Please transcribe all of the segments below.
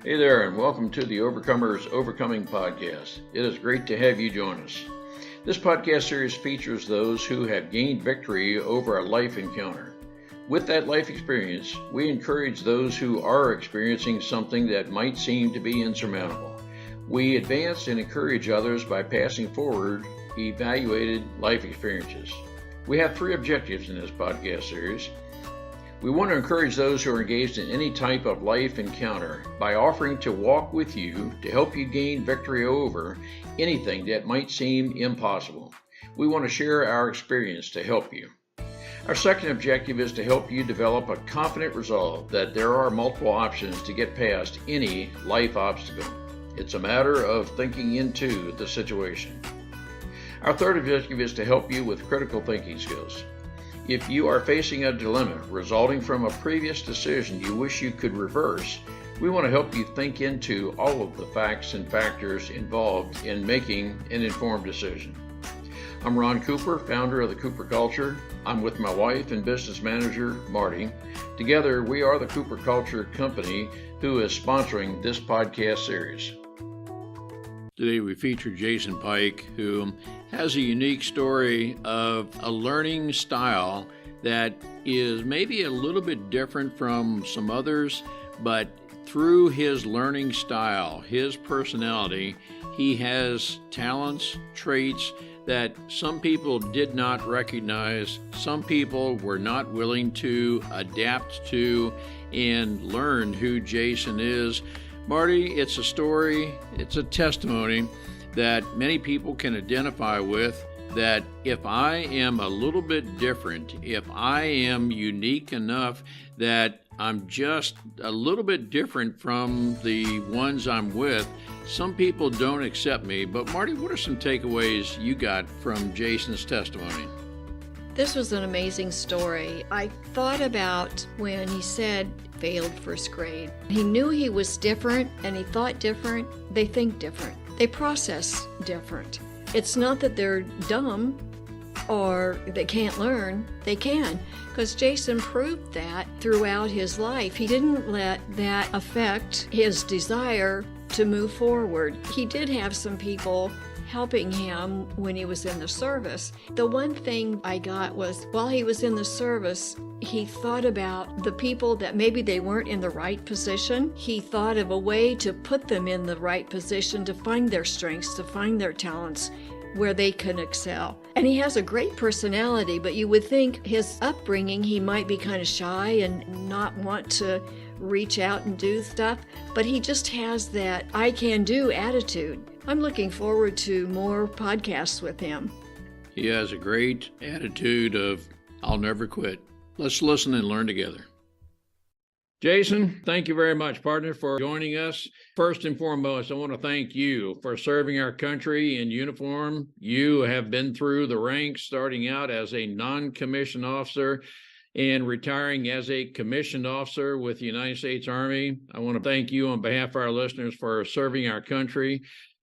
Hey there, and welcome to the Overcomers Overcoming Podcast. It is great to have you join us. This podcast series features those who have gained victory over a life encounter. With that life experience, we encourage those who are experiencing something that might seem to be insurmountable. We advance and encourage others by passing forward evaluated life experiences. We have 3 objectives in this podcast series. We want to encourage those who are engaged in any type of life encounter by offering to walk with you to help you gain victory over anything that might seem impossible. We want to share our experience to help you. Our second objective is to help you develop a confident resolve that there are multiple options to get past any life obstacle. It's a matter of thinking into the situation. Our third objective is to help you with critical thinking skills. If you are facing a dilemma resulting from a previous decision you wish you could reverse, we want to help you think into all of the facts and factors involved in making an informed decision. I'm Ron Cooper, founder of the Cooper Culture. I'm with my wife and business manager, Marty. Together, we are the Cooper Culture Company who is sponsoring this podcast series. Today we feature Jason Pike, who has a unique story of a learning style that is maybe a little bit different from some others, but through his learning style, his personality, he has talents, traits that some people did not recognize, some people were not willing to adapt to and learn who Jason is. Marty, it's a story, it's a testimony that many people can identify with, that if I am a little bit different, if I am unique enough that I'm just a little bit different from the ones I'm with, some people don't accept me. But Marty, what are some takeaways you got from Jason's testimony? This was an amazing story. I thought about when he said failed first grade. He knew he was different and he thought different. They think different. They process different. It's not that they're dumb or they can't learn. They can, because Jason proved that throughout his life. He didn't let that affect his desire to move forward. He did have some people helping him when he was in the service. The one thing I got was while he was in the service, he thought about the people that maybe they weren't in the right position. He thought of a way to put them in the right position, to find their strengths, to find their talents where they can excel. And he has a great personality, but you would think his upbringing, he might be kind of shy and not want to reach out and do stuff, but he just has that I can do attitude. I'm looking forward to more podcasts with him. He has a great attitude of I'll never quit. Let's listen and learn together. Jason, thank you very much, partner, for joining us. First and foremost, I want to thank you for serving our country in uniform. You have been through the ranks, starting out as a non-commissioned officer and retiring as a commissioned officer with the United States Army. I want to thank you on behalf of our listeners for serving our country.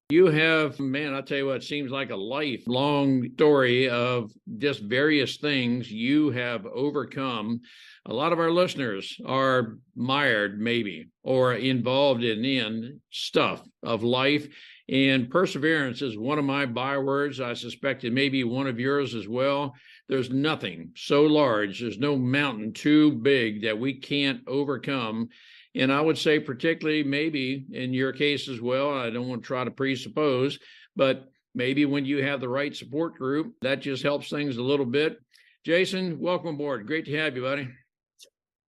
You have, man, I'll tell you what, it seems like a lifelong story of just various things you have overcome. A lot of our listeners are mired, maybe, or involved in stuff of life. And perseverance is one of my bywords. I suspect it may be one of yours as well. There's nothing so large, there's no mountain too big that we can't overcome. And I would say particularly maybe in your case as well, I don't want to try to presuppose, but maybe when you have the right support group, that just helps things a little bit. Jason, welcome aboard. Great to have you, buddy.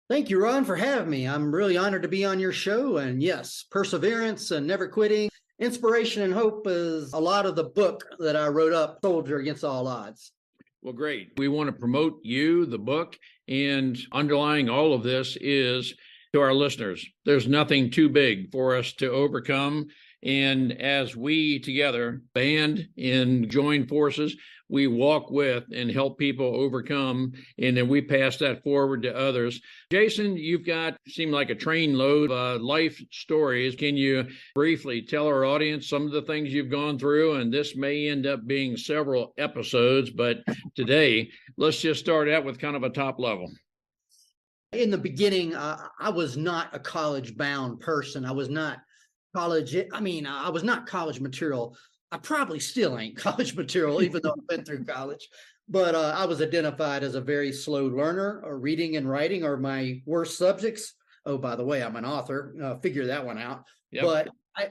Thank you, Ron, for having me. I'm really honored to be on your show. And yes, perseverance and never quitting. Inspiration and hope is a lot of the book that I wrote up, Soldier Against All Odds. Well, great. We want to promote you, the book, and underlying all of this is to our listeners, there's nothing too big for us to overcome. And as we together band and join forces, we walk with and help people overcome, and then we pass that forward to others. Jason, you've got, seem like a train load of life stories. Can you briefly tell our audience some of the things you've gone through? And this may end up being several episodes, but today, let's just start out with kind of a top level. In the beginning, I was not a college bound person. I was not I was not college material. I probably still ain't college material, even though I've been through college. But I was identified as a very slow learner. Reading and writing are my worst subjects. Oh, by the way, I'm an author. Figure that one out. Yep. But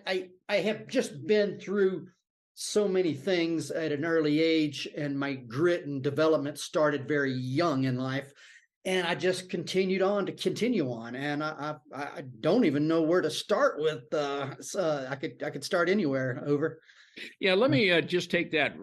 I have just been through so many things at an early age, and my grit and development started very young in life. And I just continued on to continue on, and I don't even know where to start with. So I could start anywhere. Over. Yeah, let me just take that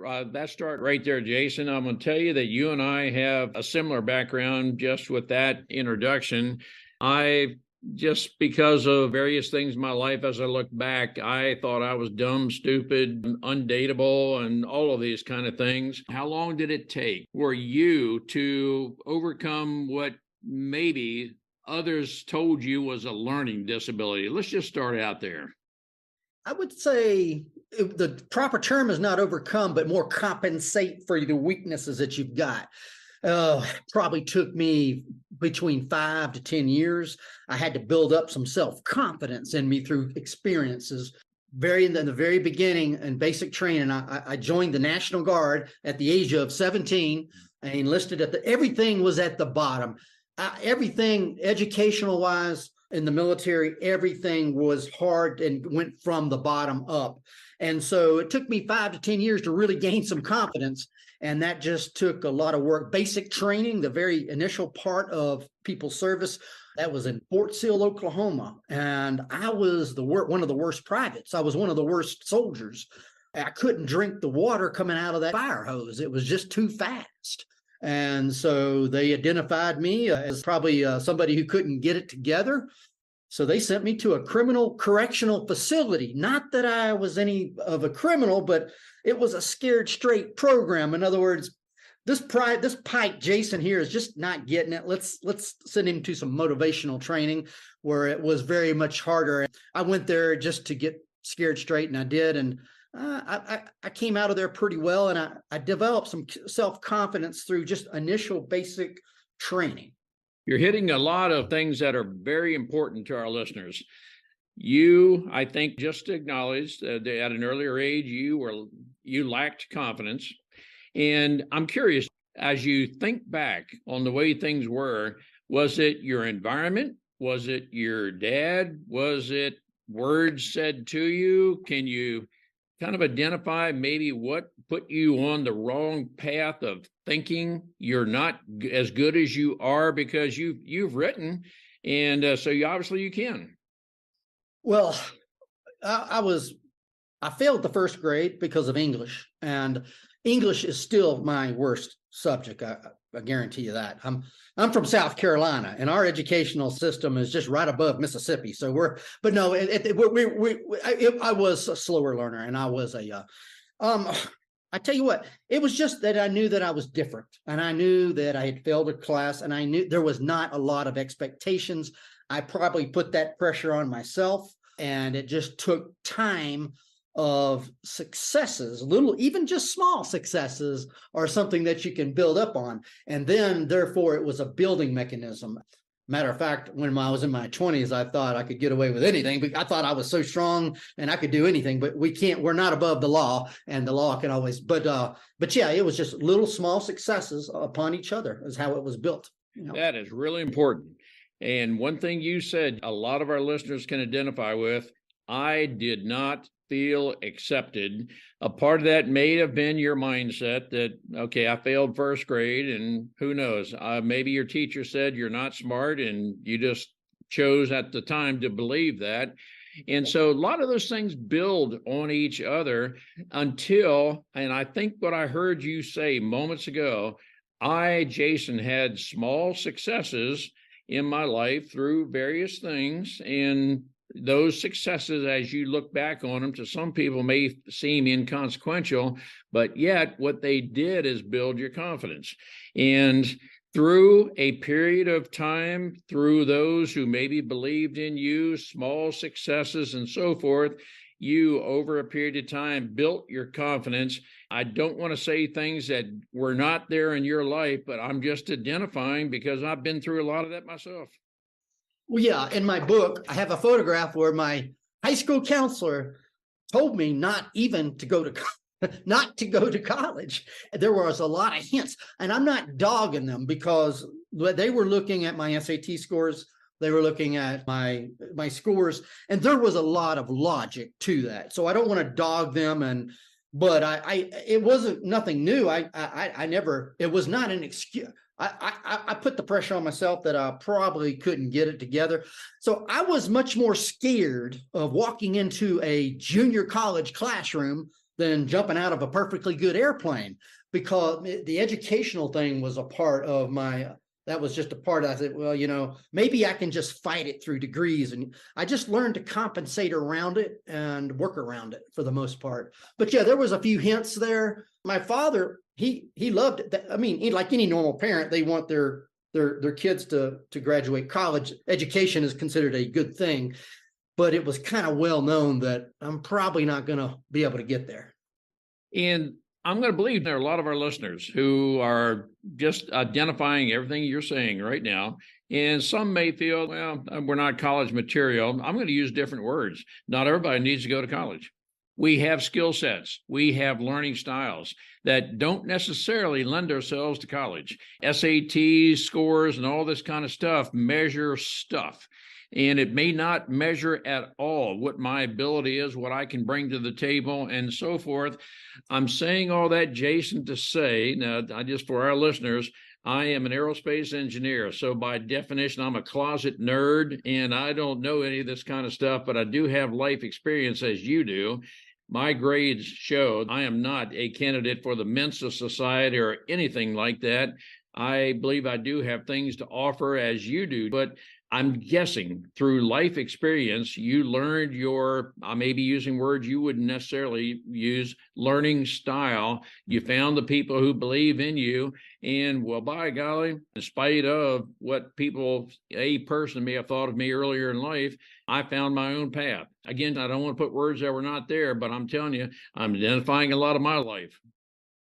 start right there, Jason. I'm going to tell you that you and I have a similar background just with that introduction. I just because of various things in my life, as I look back, I thought I was dumb, stupid, undateable, and all of these kind of things. How long did it take for you to overcome what maybe others told you was a learning disability? Let's just start out there. I would say the proper term is not overcome, but more compensate for the weaknesses that you've got. Probably took me between 5 to 10 years. I had to build up some self-confidence in me through experiences. In the very beginning in basic training, I joined the National Guard at the age of 17. I enlisted everything was at the bottom. Everything educational wise in the military, everything was hard and went from the bottom up. And so it took me 5 to 10 years to really gain some confidence. And that just took a lot of work. Basic training, the very initial part of people's service, that was in Fort Sill, Oklahoma. And I was one of the worst privates. I was one of the worst soldiers. I couldn't drink the water coming out of that fire hose. It was just too fast. And so they identified me as probably somebody who couldn't get it together. So they sent me to a criminal correctional facility. Not that I was any of a criminal, but it was a scared straight program. In other words, this Pike Jason here is just not getting it. Let's send him to some motivational training where it was very much harder. I went there just to get scared straight, and I did. And I came out of there pretty well, and I developed some self-confidence through just initial basic training. You're hitting a lot of things that are very important to our listeners. You, I think, just acknowledged that at an earlier age, you lacked confidence. And I'm curious, as you think back on the way things were, was it your environment? Was it your dad? Was it words said to you? Can you kind of identify maybe what put you on the wrong path of thinking you're not as good as you are? Because you've written, and so you can. Well, I failed the first grade because of English, and English is still my worst subject. I guarantee you that. I'm from South Carolina, and our educational system is just right above Mississippi. So I was a slower learner, and I was I tell you what, it was just that I knew that I was different, and I knew that I had failed a class, and I knew there was not a lot of expectations. I probably put that pressure on myself, and it just took time of successes, even just small successes are something that you can build up on. And then therefore it was a building mechanism. Matter of fact, when I was in my 20s, I thought I could get away with anything, but I thought I was so strong and I could do anything, but we're not above the law, and the law can always, but yeah, it was just little small successes upon each other is how it was built. That is really important. And one thing you said, a lot of our listeners can identify with, I did not feel accepted. A part of that may have been your mindset that, okay, I failed first grade, and who knows, maybe your teacher said you're not smart, and you just chose at the time to believe that. And so a lot of those things build on each other until, and I think what I heard you say moments ago, Jason, had small successes in my life through various things, and those successes, as you look back on them, to some people may seem inconsequential, but yet what they did is build your confidence. And through a period of time, through those who maybe believed in you, small successes and so forth, you, over a period of time, built your confidence. I don't want to say things that were not there in your life, but I'm just identifying because I've been through a lot of that myself. Well, yeah, in my book, I have a photograph where my high school counselor told me not even to go to not to go to college. There was a lot of hints, and I'm not dogging them because they were looking at my SAT scores. They were looking at my scores, and there was a lot of logic to that. So I don't want to dog them, but it wasn't nothing new. I never, it was not an excuse. I put the pressure on myself that I probably couldn't get it together. So I was much more scared of walking into a junior college classroom than jumping out of a perfectly good airplane, because the educational thing was a part of that was just a part. I said, well, maybe I can just fight it through degrees. And I just learned to compensate around it and work around it for the most part. But yeah, there was a few hints there. My father, he loved it. I mean, like any normal parent, they want their kids to graduate college. Education is considered a good thing, but it was kind of well known that I'm probably not going to be able to get there. And I'm going to believe there are a lot of our listeners who are just identifying everything you're saying right now. And some may feel, well, we're not college material. I'm going to use different words. Not everybody needs to go to college. We have skill sets. We have learning styles that don't necessarily lend ourselves to college. SAT scores and all this kind of stuff measure stuff. And it may not measure at all what my ability is, what I can bring to the table, and so forth. I'm saying all that, Jason, to say, now, just for our listeners, I am an aerospace engineer. So by definition, I'm a closet nerd, and I don't know any of this kind of stuff, but I do have life experience as you do. My grades show I am not a candidate for the Mensa Society or anything like that. I believe I do have things to offer as you do, but I'm guessing through life experience, you learned I may be using words you wouldn't necessarily use, learning style. You found the people who believe in you. And well, by golly, in spite of what a person may have thought of me earlier in life, I found my own path. Again, I don't want to put words that were not there, but I'm telling you, I'm identifying a lot of my life.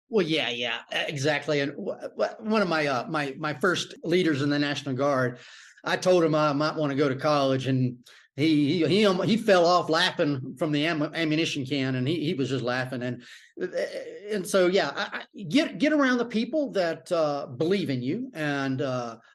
Well, yeah, exactly. And one of my first leaders in the National Guard, I told him I might want to go to college, and he fell off laughing from the ammunition can, and he was just laughing. And so, yeah, get around the people that believe in you, and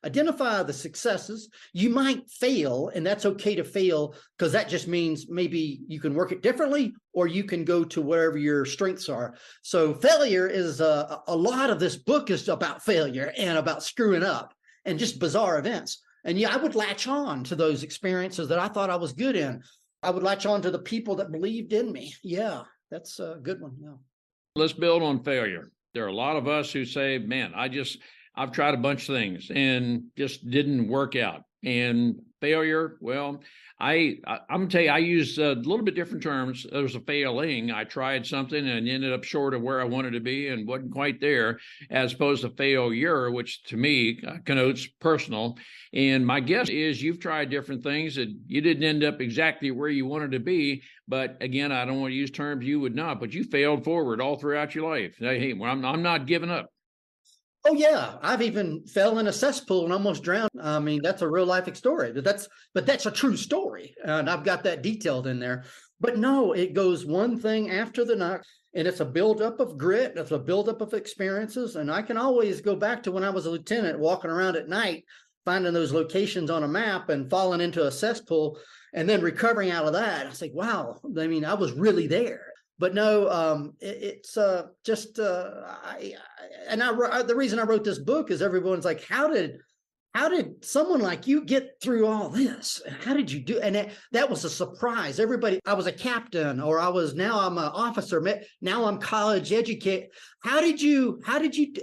identify the successes. You might fail, and that's okay to fail, because that just means maybe you can work it differently, or you can go to wherever your strengths are. So failure is a lot of this book is about failure and about screwing up and just bizarre events. And yeah, I would latch on to those experiences that I thought I was good in. I would latch on to the people that believed in me. Yeah, that's a good one. Yeah. Let's build on failure. There are a lot of us who say, man, I've tried a bunch of things and just didn't work out. And failure, well, I'm going to tell you, I use a little bit different terms. There was a failing. I tried something and ended up short of where I wanted to be and wasn't quite there, as opposed to failure, which to me connotes personal. And my guess is you've tried different things that you didn't end up exactly where you wanted to be. But again, I don't want to use terms you would not, but you failed forward all throughout your life. Hey, well, I'm not giving up. Oh yeah, I've even fell in a cesspool and almost drowned. I mean, that's a real life story. But that's a true story, and I've got that detailed in there. But no, it goes one thing after the next, and it's a buildup of grit. It's a buildup of experiences, and I can always go back to when I was a lieutenant, walking around at night, finding those locations on a map and falling into a cesspool, and then recovering out of that. I was like, wow, I mean, I was really there. But no, it's just the reason I wrote this book is everyone's like, how did someone like you get through all this? How did you do? And that was a surprise. Everybody, I was a captain, or now I'm an officer. Now I'm college educated. How did you?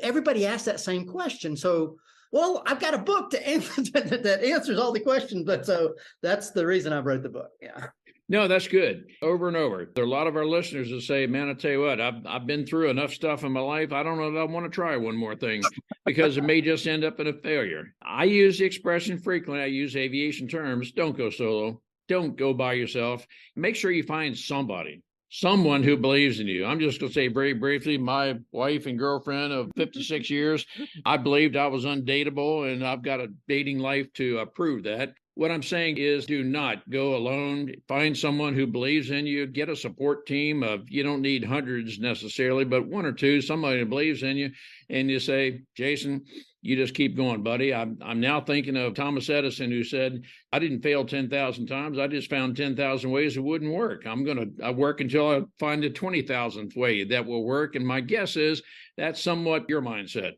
Everybody asked that same question. So, well, I've got a book to answer that answers all the questions. But so that's the reason I wrote the book. Yeah. No, that's good. Over and over. There are a lot of our listeners that say, man, I tell you what, I've been through enough stuff in my life. I don't know that I want to try one more thing because it may just end up in a failure. I use the expression frequently. I use aviation terms. Don't go solo. don't go by yourself. Make sure you find someone who believes in you. I'm just going to say very briefly, my wife and girlfriend of 56 years, I believed I was undateable, and I've got a dating life to prove that. What I'm saying is, do not go alone. Find someone who believes in you. Get a support team of, you don't need hundreds necessarily, but one or two, somebody who believes in you. And you say, Jason, you just keep going, buddy. I'm now thinking of Thomas Edison, who said, I didn't fail 10,000 times. I just found 10,000 ways it wouldn't work. I'm going to work until I find the 20,000th way that will work. And my guess is that's somewhat your mindset.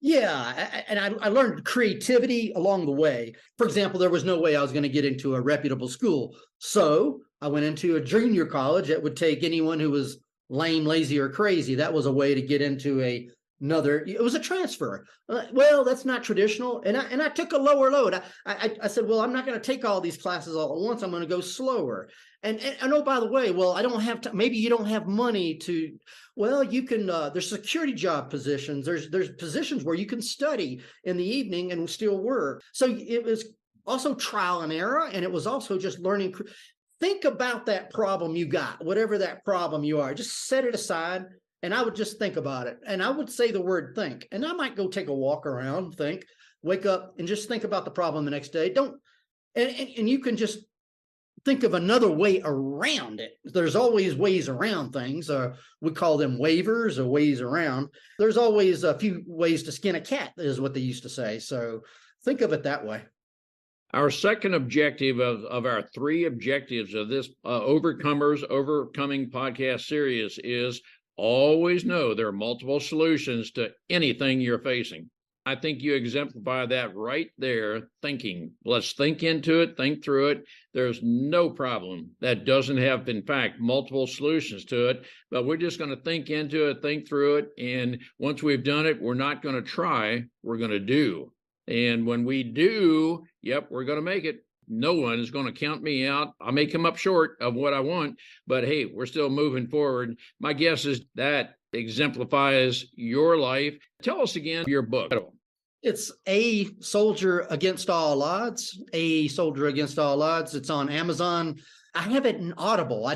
Yeah, and I learned creativity along the way. For example, there was no way I was going to get into a reputable school. So I went into a junior college that would take anyone who was lame, lazy, or crazy. That was a way to get into another. It was a transfer. Well, that's not traditional. And I took a lower load. I said, well, I'm not going to take all these classes all at once. I'm going to go slower. And oh, by the way, well, I don't have to. Maybe you don't have money to. Well, you can. There's security job positions. There's positions where you can study in the evening and still work. So it was also trial and error, and it was also just learning. Think about that problem you got, whatever that problem you are. Just set it aside, and I would just think about it. And I would say the word think, and I might go take a walk around, think, wake up, and just think about the problem the next day. And you can just think of another way around it. There's always ways around things. We call them waivers or ways around. There's always a few ways to skin a cat, is what they used to say. So think of it that way. Our second objective of our three objectives of this Overcoming podcast series is always know there are multiple solutions to anything you're facing. I think you exemplify that right there, thinking. Let's think into it, think through it. There's no problem that doesn't have, in fact, multiple solutions to it, but we're just going to think into it, think through it. And once we've done it, we're not going to try, we're going to do. And when we do, we're going to make it. No one is going to count me out. I may come up short of what I want, but hey, we're still moving forward. My guess is that exemplifies your life. Tell us again your book. It's A Soldier Against All Odds. A Soldier Against All Odds. It's on Amazon. I have it in Audible. I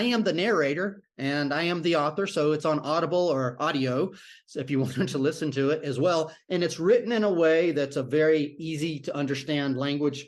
am the narrator and I am the author, so it's on Audible or audio, so if you wanted to listen to it as well. And it's written in a way that's a very easy to understand language,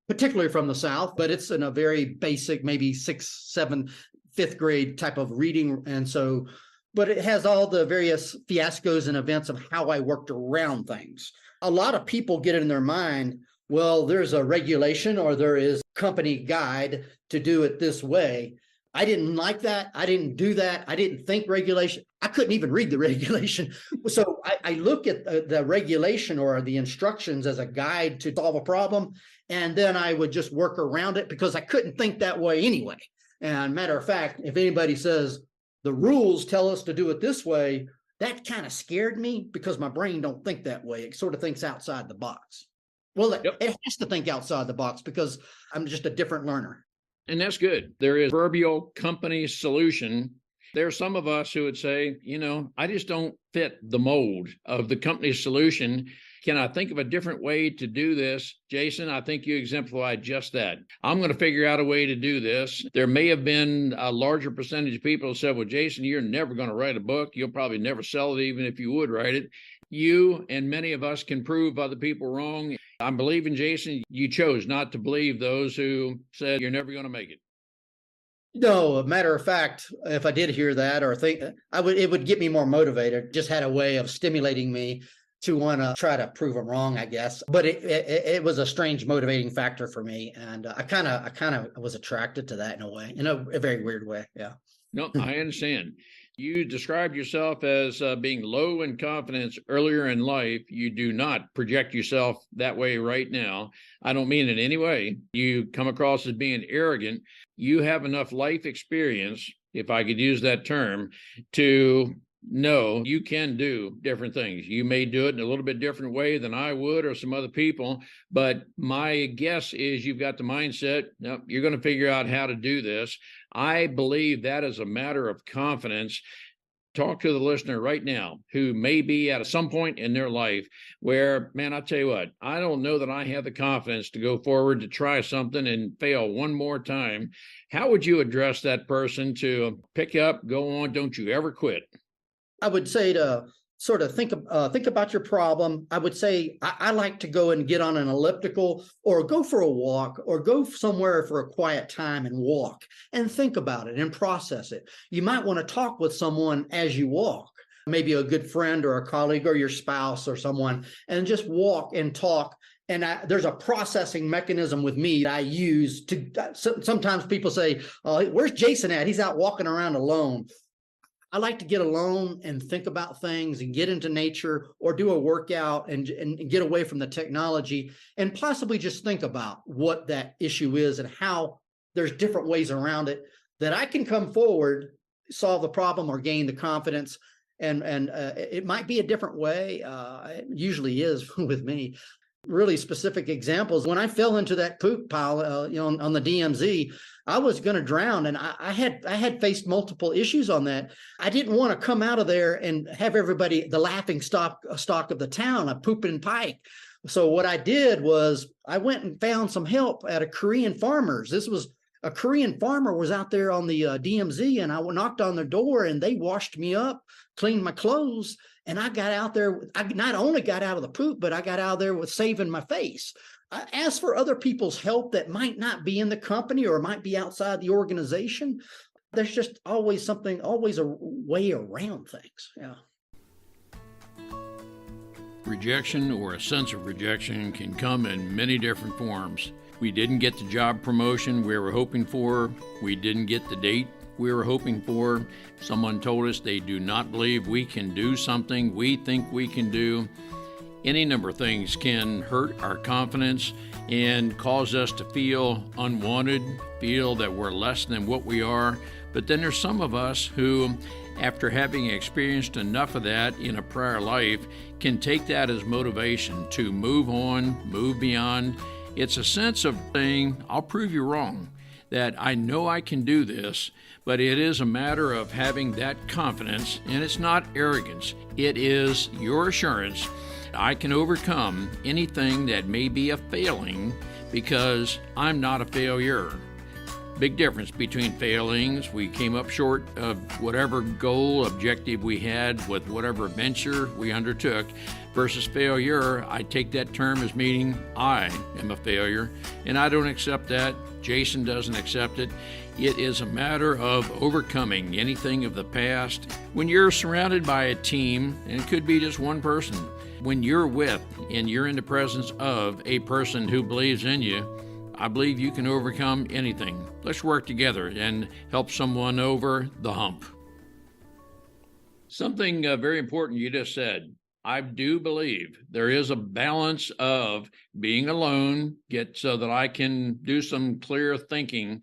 particularly from the South, but it's in a very basic, maybe 6th, 7th, 5th grade type of reading. And so, but it has all the various fiascos and events of how I worked around things. A lot of people get in their mind, well, there's a regulation or there is company guide to do it this way. I didn't like that. I didn't do that. I didn't think regulation. I couldn't even read the regulation. So I look at the regulation or the instructions as a guide to solve a problem. And then I would just work around it because I couldn't think that way anyway. And matter of fact, if anybody says the rules tell us to do it this way, that kind of scared me because my brain don't think that way. It sort of thinks outside the box. Well, it has to think outside the box because I'm just a different learner. And that's good. There is proverbial company solution. There are some of us who would say, I just don't fit the mold of the company solution. Can I think of a different way to do this? Jason, I think you exemplified just that. I'm going to figure out a way to do this. There may have been a larger percentage of people who said, well, Jason, you're never going to write a book. You'll probably never sell it, even if you would write it. You and many of us can prove other people wrong. I'm believing, Jason, you chose not to believe those who said you're never going to make it. No, a matter of fact, if I did hear that or think, it would get me more motivated. Just had a way of stimulating me to want to try to prove them wrong, I guess. But it was a strange motivating factor for me, and I kind of was attracted to that in a way, in a very weird way. Yeah. No, I understand. You described yourself as being low in confidence earlier in life. You do not project yourself that way right now. I don't mean in any way. You come across as being arrogant. You have enough life experience, if I could use that term, to know you can do different things. You may do it in a little bit different way than I would or some other people, but my guess is you've got the mindset, no, you're going to figure out how to do this. I believe that is a matter of confidence. Talk to the listener right now who may be at some point in their life where, man, I'll tell you what, I don't know that I have the confidence to go forward to try something and fail one more time. How would you address that person to pick up, go on, don't you ever quit? I would say to sort of think about your problem. I would say I like to go and get on an elliptical or go for a walk or go somewhere for a quiet time and walk and think about it and process it. You might want to talk with someone as you walk, maybe a good friend or a colleague or your spouse or someone, and just walk and talk. And there's a processing mechanism with me that I use to, sometimes people say, oh, where's Jason at? He's out walking around alone. I like to get alone and think about things and get into nature or do a workout and get away from the technology and possibly just think about what that issue is and how there's different ways around it that I can come forward, solve the problem or gain the confidence. And it might be a different way. It usually is with me. Really specific examples. When I fell into that poop pile, on the DMZ, I was going to drown, and I had faced multiple issues on that. I didn't want to come out of there and have everybody the laughing stock of the town, a pooping Pike. So what I did was I went and found some help at a Korean farmer's. This was a Korean farmer was out there on the DMZ, and I knocked on their door, and they washed me up, cleaned my clothes. And I got out there, I not only got out of the poop, but I got out there with saving my face. I asked for other people's help that might not be in the company or might be outside the organization. There's just always a way around things. Yeah. Rejection or a sense of rejection can come in many different forms. We didn't get the job promotion we were hoping for. We didn't get the date we were hoping for. Someone told us they do not believe we can do something we think we can do. Any number of things can hurt our confidence and cause us to feel unwanted, feel that we're less than what we are. But then there's some of us who, after having experienced enough of that in a prior life, can take that as motivation to move on, move beyond. It's a sense of saying, I'll prove you wrong, that I know I can do this, but it is a matter of having that confidence, and it's not arrogance. It is your assurance I can overcome anything that may be a failing because I'm not a failure. Big difference between failings. We came up short of whatever goal, objective we had with whatever venture we undertook, versus failure. I take that term as meaning I am a failure, and I don't accept that. Jason doesn't accept it. It is a matter of overcoming anything of the past. When you're surrounded by a team, and it could be just one person, when you're with and you're in the presence of a person who believes in you, I believe you can overcome anything. Let's work together and help someone over the hump. Something very important you just said. I do believe there is a balance of being alone, so that I can do some clear thinking.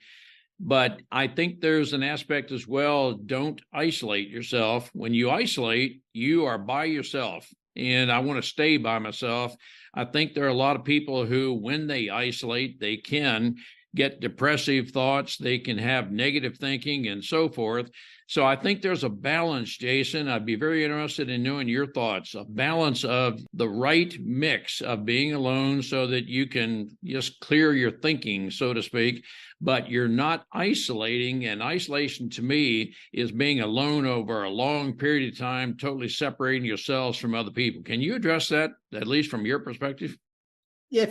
But I think there's an aspect as well. Don't isolate yourself. When you isolate, you are by yourself. And I want to stay by myself. I think there are a lot of people who, when they isolate, they can get depressive thoughts, they can have negative thinking and so forth. So I think there's a balance, Jason. I'd be very interested in knowing your thoughts, a balance of the right mix of being alone so that you can just clear your thinking, so to speak, but you're not isolating. And isolation to me is being alone over a long period of time, totally separating yourselves from other people. Can you address that, at least from your perspective? Yeah,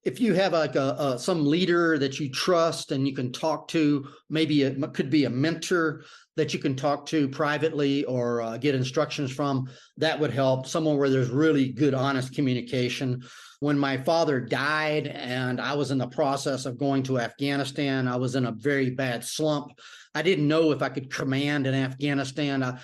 if you have like some leader that you trust and you can talk to, maybe it could be a mentor that you can talk to privately or get instructions from, that would help. Someone where there's really good, honest communication. When my father died and I was in the process of going to Afghanistan, I was in a very bad slump. I didn't know if I could command in Afghanistan.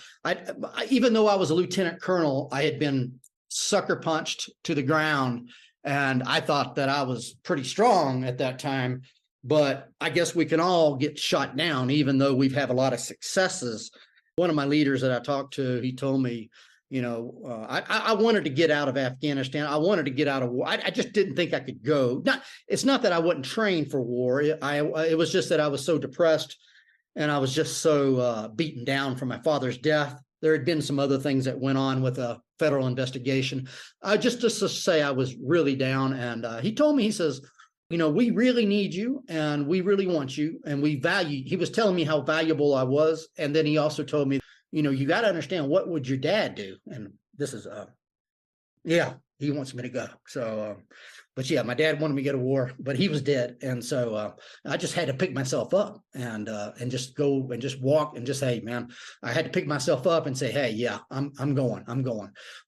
Even though I was a lieutenant colonel, I had been sucker punched to the ground. And I thought that I was pretty strong at that time, but I guess we can all get shot down, even though we've had a lot of successes. One of my leaders that I talked to, he told me, I wanted to get out of Afghanistan. I wanted to get out of war. I just didn't think I could go. It's not that I wasn't trained for war. It was just that I was so depressed and I was just so beaten down from my father's death there had been some other things that went on with a federal investigation. Just to say I was really down. And he told me, he says, we really need you and we really want you and we value. He was telling me how valuable I was. And then he also told me, you got to understand, what would your dad do? And this is, he wants me to go. So, but yeah, my dad wanted me to go to war, but he was dead. And so I just had to pick myself up and just go and just walk and just, hey, man, I had to pick myself up and say, hey, yeah, I'm going.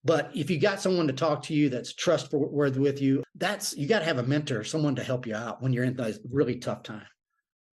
But if you got someone to talk to you that's trustworthy with you, you got to have a mentor, someone to help you out when you're in those really tough time.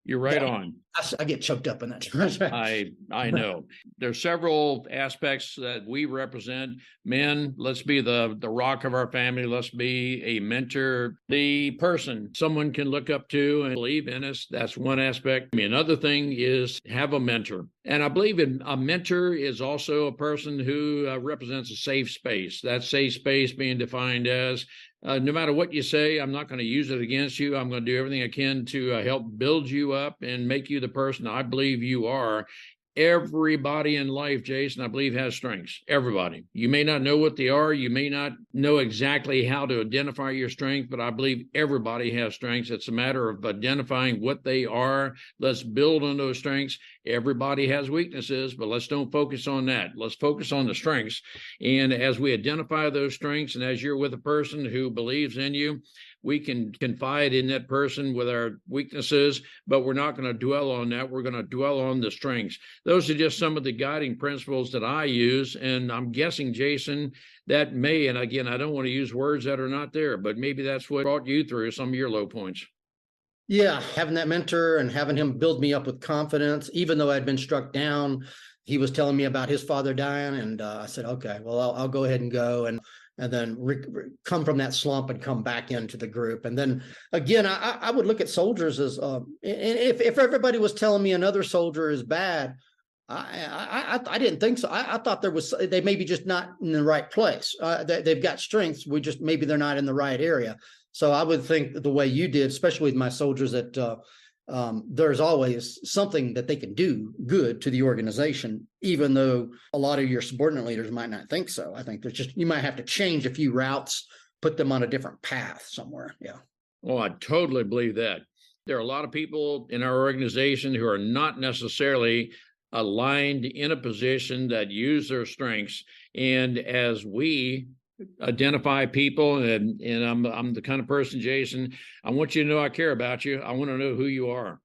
You're right on. I get choked up in that. I know. There's several aspects that we represent. Men, let's be the rock of our family. Let's be a mentor, the person someone can look up to and believe in us. That's one aspect. Another thing is have a mentor. And I believe a mentor is also a person who represents a safe space. That safe space being defined as no matter what you say, I'm not going to use it against you. I'm going to do everything I can to help build you up and make you the person I believe you are. Everybody in life, Jason, I believe has strengths. Everybody. You may not know what they are. You may not know exactly how to identify your strength, but I believe everybody has strengths. It's a matter of identifying what they are. Let's build on those strengths. Everybody has weaknesses, but let's don't focus on that. Let's focus on the strengths. And as we identify those strengths, and as you're with a person who believes in you, we can confide in that person with our weaknesses, but we're not going to dwell on that. We're going to dwell on the strengths. Those are just some of the guiding principles that I use. And I'm guessing, Jason, that may, and again, I don't want to use words that are not there, but maybe that's what brought you through some of your low points. Yeah, having that mentor and having him build me up with confidence, even though I'd been struck down. He was telling me about his father dying, and I said, okay, well, I'll go ahead and go. And then come from that slump and come back into the group. And then again, I would look at soldiers as, if everybody was telling me another soldier is bad, I didn't think so. I thought they maybe just not in the right place. They've got strengths. Maybe they're not in the right area. So I would think the way you did, especially with my soldiers, that there's always something that they can do good to the organization, even though a lot of your subordinate leaders might not think so. I think you might have to change a few routes, put them on a different path somewhere. Yeah. Well, I totally believe that. There are a lot of people in our organization who are not necessarily aligned in a position that use their strengths. And as we identify people, and I'm the kind of person, Jason, I want you to know I care about you. I want to know who you are.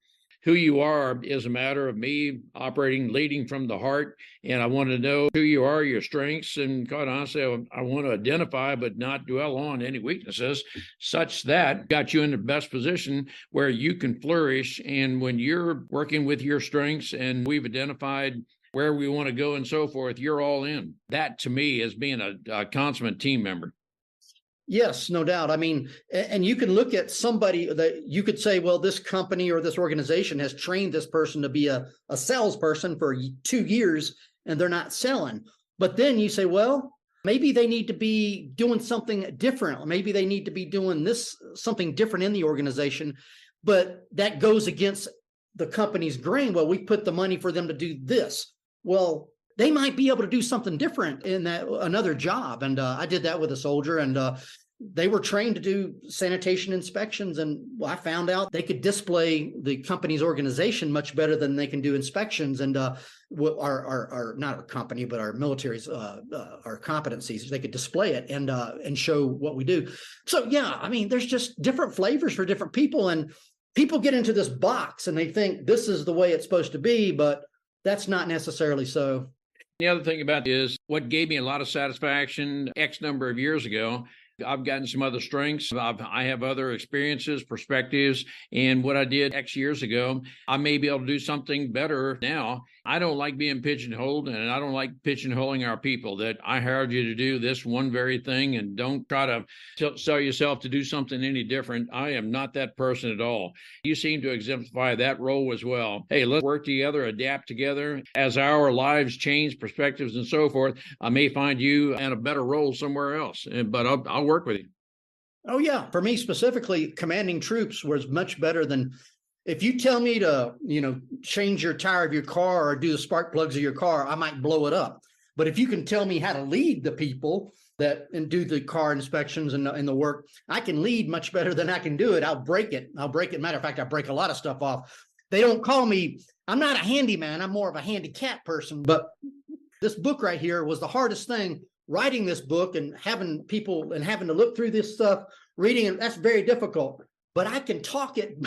Who you are is a matter of me leading from the heart, and I want to know who you are, your strengths, and quite honestly, I want to identify but not dwell on any weaknesses, such that got you in the best position where you can flourish. And when you're working with your strengths and we've identified where we want to go and so forth, you're all in. That to me is being a consummate team member. Yes, no doubt. And you can look at somebody that you could say, well, this company or this organization has trained this person to be a salesperson for 2 years and they're not selling. But then you say, well, maybe they need to be doing something different. Maybe they need to be doing something different in the organization, but that goes against the company's grain. Well, we put the money for them to do this. Well, they might be able to do something different in another job. And I did that with a soldier, and they were trained to do sanitation inspections. And I found out they could display the company's organization much better than they can do inspections. And our not our company, but our military's our competencies, they could display it and show what we do. So yeah, there's just different flavors for different people, and people get into this box and they think this is the way it's supposed to be, but that's not necessarily so. The other thing about it is what gave me a lot of satisfaction X number of years ago. I've gotten some other strengths. I have other experiences, perspectives, and what I did X years ago, I may be able to do something better now. I don't like being pigeonholed, and I don't like pigeonholing our people, that I hired you to do this one very thing, and don't try to sell yourself to do something any different. I am not that person at all. You seem to exemplify that role as well. Hey, let's work together, adapt together. As our lives change, perspectives and so forth, I may find you in a better role somewhere else, but I'll work with you. Oh yeah. For me specifically, commanding troops was much better than if you tell me to, change your tire of your car or do the spark plugs of your car, I might blow it up. But if you can tell me how to lead the people and do the car inspections and the work, I can lead much better than I can do it. I'll break it. Matter of fact, I break a lot of stuff off. They don't call me, I'm not a handyman. I'm more of a handicap person. But this book right here was the hardest thing, writing this book and having to look through this stuff, reading it. That's very difficult. But I can talk it.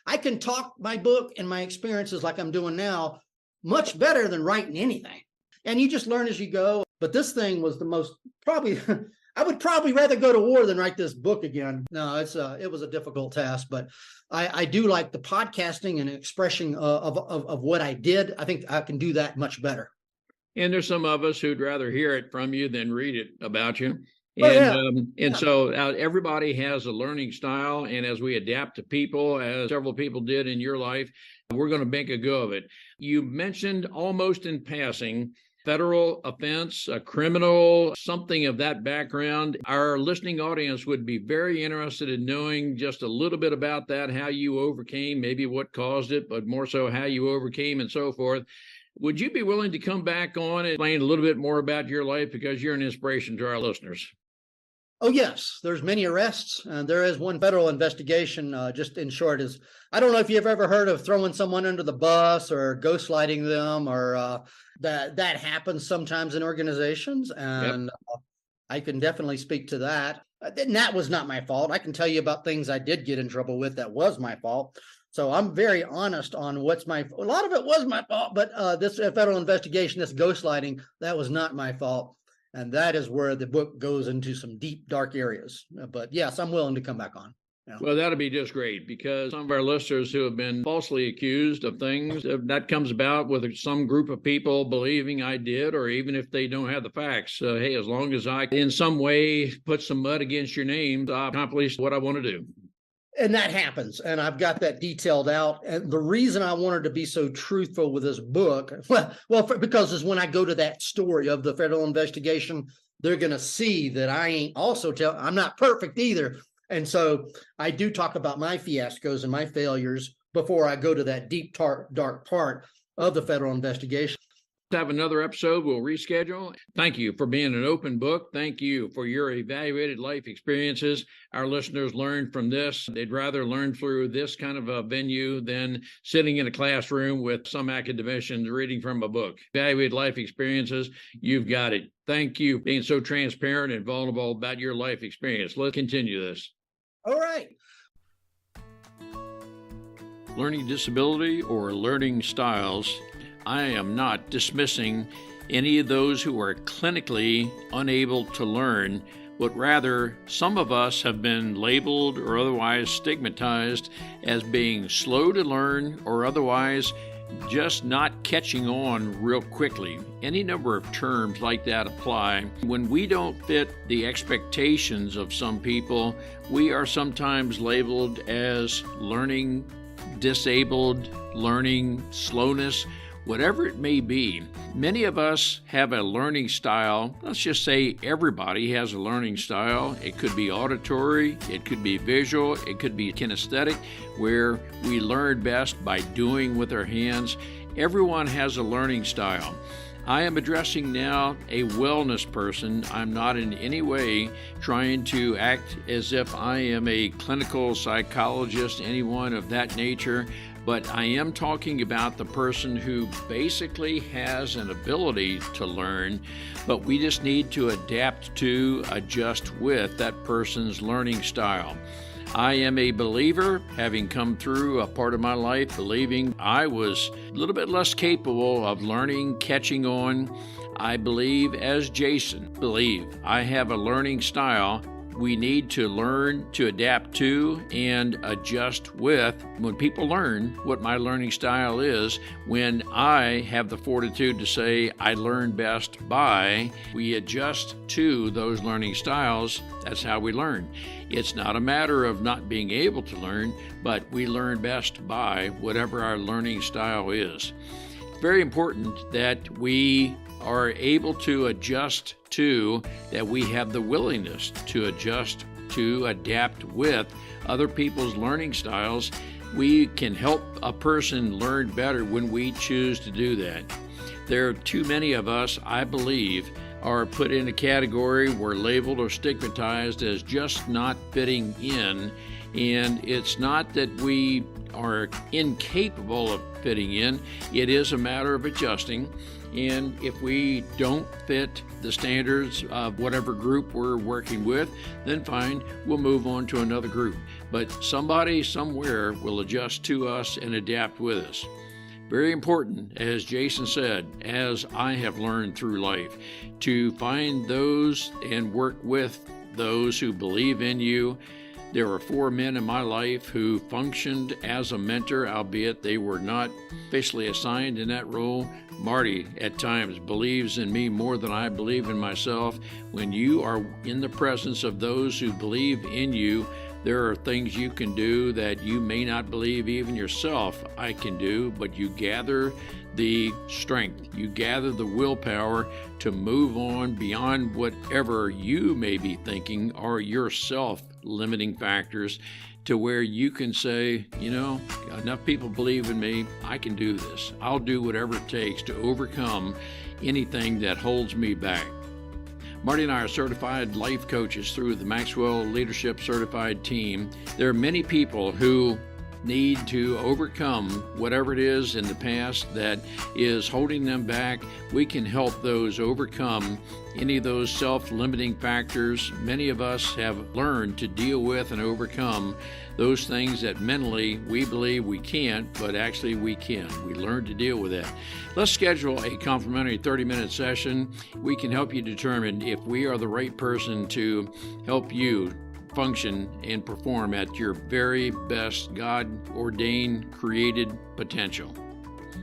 I can talk my book and my experiences like I'm doing now much better than writing anything. And you just learn as you go. But this thing was the most probably, I would probably rather go to war than write this book again. No, it was a difficult task, but I do like the podcasting and expressing of what I did. I think I can do that much better. And there's some of us who'd rather hear it from you than read it about you. So everybody has a learning style. And as we adapt to people, as several people did in your life, we're going to make a go of it. You mentioned almost in passing federal offense, a criminal, something of that background. Our listening audience would be very interested in knowing just a little bit about that, how you overcame, maybe what caused it, but more so how you overcame and so forth. Would you be willing to come back on and explain a little bit more about your life, because you're an inspiration to our listeners? Oh, yes. There's many arrests. There is one federal investigation, just in short, is I don't know if you've ever heard of throwing someone under the bus or ghostlighting them, or that happens sometimes in organizations. And I can definitely speak to that. And that was not my fault. I can tell you about things I did get in trouble with that was my fault. So I'm very honest on a lot of it was my fault, but this federal investigation, this ghostlighting, that was not my fault. And that is where the book goes into some deep, dark areas. But yes, I'm willing to come back on. Yeah. Well, that'll be just great, because some of our listeners who have been falsely accused of things, that comes about with some group of people believing I did, or even if they don't have the facts. Hey, as long as I in some way put some mud against your name, I accomplished what I want to do. And that happens. And I've got that detailed out. And the reason I wanted to be so truthful with this book, because is when I go to that story of the federal investigation, they're going to see that I'm not perfect either. And so I do talk about my fiascos and my failures before I go to that deep, dark part of the federal investigation. Have another episode. We'll reschedule. Thank you for being an open book. Thank you for your evaluated life experiences. Our listeners learned from this. They'd rather learn through this kind of a venue than sitting in a classroom with some academicians reading from a book. Evaluated life experiences, you've got it. Thank you for being so transparent and vulnerable about your life experience. Let's continue this. All right. Learning disability or learning styles. I am not dismissing any of those who are clinically unable to learn, but rather some of us have been labeled or otherwise stigmatized as being slow to learn or otherwise just not catching on real quickly. Any number of terms like that apply. When we don't fit the expectations of some people, we are sometimes labeled as learning disabled, learning slowness. Whatever it may be, many of us have a learning style. Let's just say everybody has a learning style. It could be auditory, it could be visual, it could be kinesthetic, where we learn best by doing with our hands. Everyone has a learning style. I am addressing now a wellness person. I'm not in any way trying to act as if I am a clinical psychologist, anyone of that nature. But I am talking about the person who basically has an ability to learn, but we just need to adapt to, adjust with that person's learning style. I am a believer, having come through a part of my life believing I was a little bit less capable of learning, catching on. I believe, as Jason believed, I have a learning style. We need to learn to adapt to and adjust with. When people learn what my learning style is, when I have the fortitude to say I learn best by, we adjust to those learning styles. That's how we learn. It's not a matter of not being able to learn, but we learn best by whatever our learning style is. It's very important that we are able to adjust to, that we have the willingness to adjust to, adapt with other people's learning styles. We can help a person learn better when we choose to do that. There are too many of us, I believe, are put in a category, we're labeled or stigmatized as just not fitting in. And it's not that we are incapable of fitting in, it is a matter of adjusting. And if we don't fit the standards of whatever group we're working with, then fine, we'll move on to another group. But somebody somewhere will adjust to us and adapt with us. Very important, as Jason said, as I have learned through life, to find those and work with those who believe in you. There were 4 men in my life who functioned as a mentor, albeit they were not officially assigned in that role. Marty, at times, believes in me more than I believe in myself. When you are in the presence of those who believe in you, there are things you can do that you may not believe even yourself I can do, but you gather the strength, you gather the willpower to move on beyond whatever you may be thinking are your self-limiting factors, to where you can say, enough people believe in me, I can do this. I'll do whatever it takes to overcome anything that holds me back. Marty and I are certified life coaches through the Maxwell Leadership Certified Team. There are many people who need to overcome whatever it is in the past that is holding them back. We can help those overcome any of those self-limiting factors. Many of us have learned to deal with and overcome those things that mentally we believe we can't, but actually we can. We learn to deal with that. Let's schedule a complimentary 30-minute session. We can help you determine if we are the right person to help you function and perform at your very best God-ordained, created potential.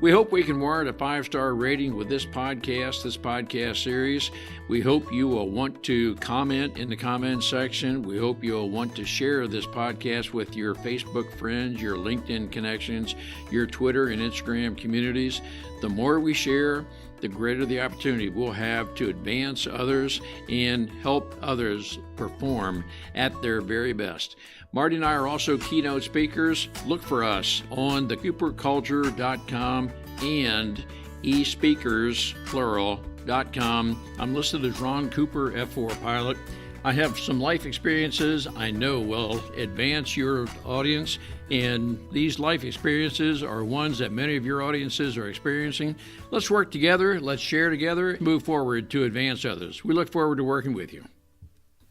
We hope we can warrant a 5-star rating with this podcast series. We hope you will want to comment in the comment section. We hope you'll want to share this podcast with your Facebook friends, your LinkedIn connections, your Twitter and Instagram communities. The more we share, the greater the opportunity we'll have to advance others and help others perform at their very best. Marty and I are also keynote speakers. Look for us on thecooperculture.com and espeakers.com. I'm listed as Ron Cooper, F4 pilot. I have some life experiences I know will advance your audience, and these life experiences are ones that many of your audiences are experiencing. Let's work together, let's share together, move forward to advance others. We look forward to working with you.